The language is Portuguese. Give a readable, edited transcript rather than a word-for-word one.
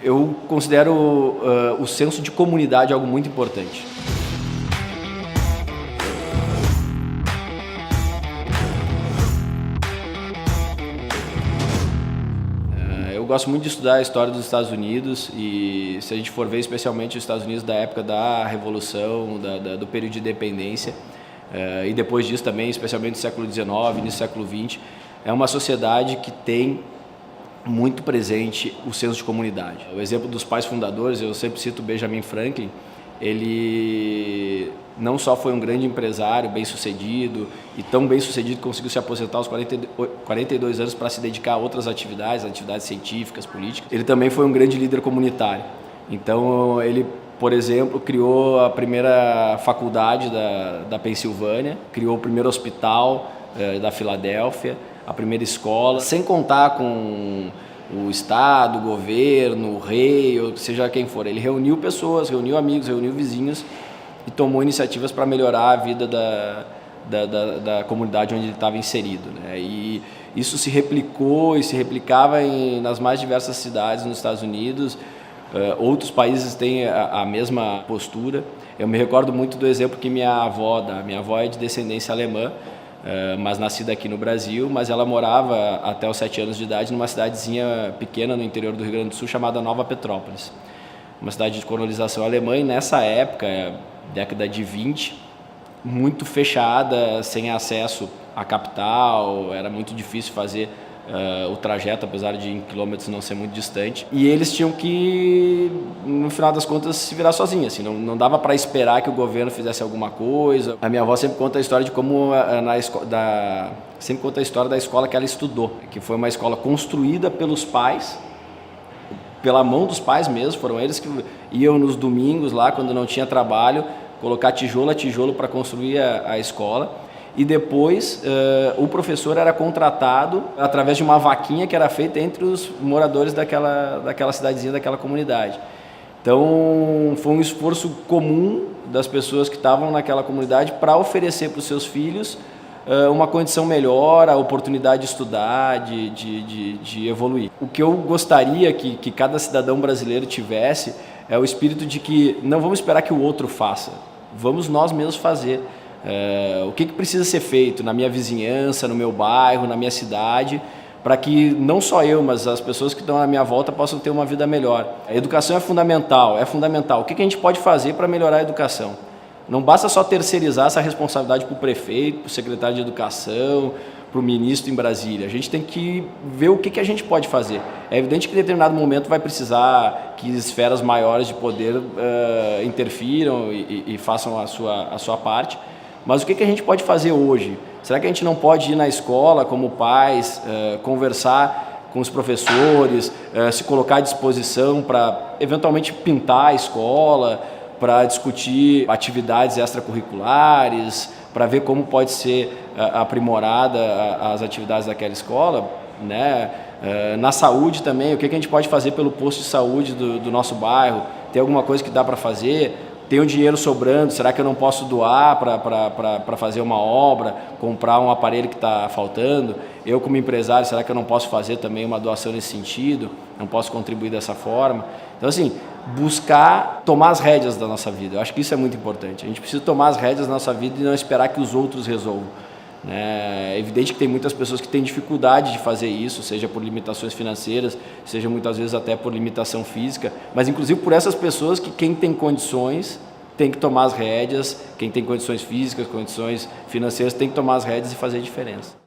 Eu considero o senso de comunidade algo muito importante. Eu gosto muito de estudar a história dos Estados Unidos e, se a gente for ver especialmente os Estados Unidos da época da Revolução, do período de independência, e depois disso também, especialmente no século XIX, início do século XX, é uma sociedade que tem muito presente o senso de comunidade. O exemplo dos pais fundadores, eu sempre cito Benjamin Franklin. Ele não só foi um grande empresário, bem-sucedido, e tão bem-sucedido que conseguiu se aposentar aos 42 anos para se dedicar a outras atividades científicas, políticas. Ele também foi um grande líder comunitário. Então, ele, por exemplo, criou a primeira faculdade da Pensilvânia, criou o primeiro hospital da Filadélfia, a primeira escola, sem contar com o Estado, o governo, o rei, ou seja quem for. Ele reuniu pessoas, reuniu amigos, reuniu vizinhos e tomou iniciativas para melhorar a vida da comunidade onde ele estava inserido, né? E isso se replicou e se replicava nas mais diversas cidades nos Estados Unidos. Outros países têm a mesma postura. Eu me recordo muito do exemplo que minha avó é de descendência alemã, mas nascida aqui no Brasil, mas ela morava até os 7 anos de idade numa cidadezinha pequena no interior do Rio Grande do Sul chamada Nova Petrópolis, uma cidade de colonização alemã, e nessa época, década de 20, muito fechada, sem acesso à capital, era muito difícil fazer o trajeto, apesar de em quilômetros não ser muito distante, e eles tinham que, no final das contas, se virar sozinhos, assim, não dava para esperar que o governo fizesse alguma coisa. A minha avó sempre conta a história de como sempre conta a história da escola que ela estudou, que foi uma escola construída pelos pais, pela mão dos pais mesmo. Foram eles que iam nos domingos lá, quando não tinha trabalho, colocar tijolo a tijolo para construir a escola. E depois o professor era contratado através de uma vaquinha que era feita entre os moradores daquela cidadezinha, daquela comunidade. Então, foi um esforço comum das pessoas que estavam naquela comunidade para oferecer para os seus filhos uma condição melhor, a oportunidade de estudar, de evoluir. O que eu gostaria que cada cidadão brasileiro tivesse é o espírito de que não vamos esperar que o outro faça, vamos nós mesmos fazer. O que precisa ser feito na minha vizinhança, no meu bairro, na minha cidade, para que não só eu, mas as pessoas que estão à minha volta possam ter uma vida melhor. A educação é fundamental, O que a gente pode fazer para melhorar a educação? Não basta só terceirizar essa responsabilidade para o prefeito, para o secretário de educação, para o ministro em Brasília. A gente tem que ver o que a gente pode fazer. É evidente que em determinado momento vai precisar que esferas maiores de poder interfiram e façam a sua parte. Mas o que a gente pode fazer hoje? Será que a gente não pode ir na escola, como pais, conversar com os professores, se colocar à disposição para, eventualmente, pintar a escola, para discutir atividades extracurriculares, para ver como pode ser aprimorada as atividades daquela escola, né? Na saúde também, o que a gente pode fazer pelo posto de saúde do nosso bairro? Tem alguma coisa que dá para fazer? Tem um dinheiro sobrando, será que eu não posso doar para fazer uma obra, comprar um aparelho que está faltando? Eu, como empresário, será que eu não posso fazer também uma doação nesse sentido? Não posso contribuir dessa forma? Então, assim, buscar tomar as rédeas da nossa vida. Eu acho que isso é muito importante. A gente precisa tomar as rédeas da nossa vida e não esperar que os outros resolvam. É evidente que tem muitas pessoas que têm dificuldade de fazer isso, seja por limitações financeiras, seja muitas vezes até por limitação física, mas inclusive por essas pessoas que quem tem condições tem que tomar as rédeas, quem tem condições físicas, condições financeiras tem que tomar as rédeas e fazer a diferença.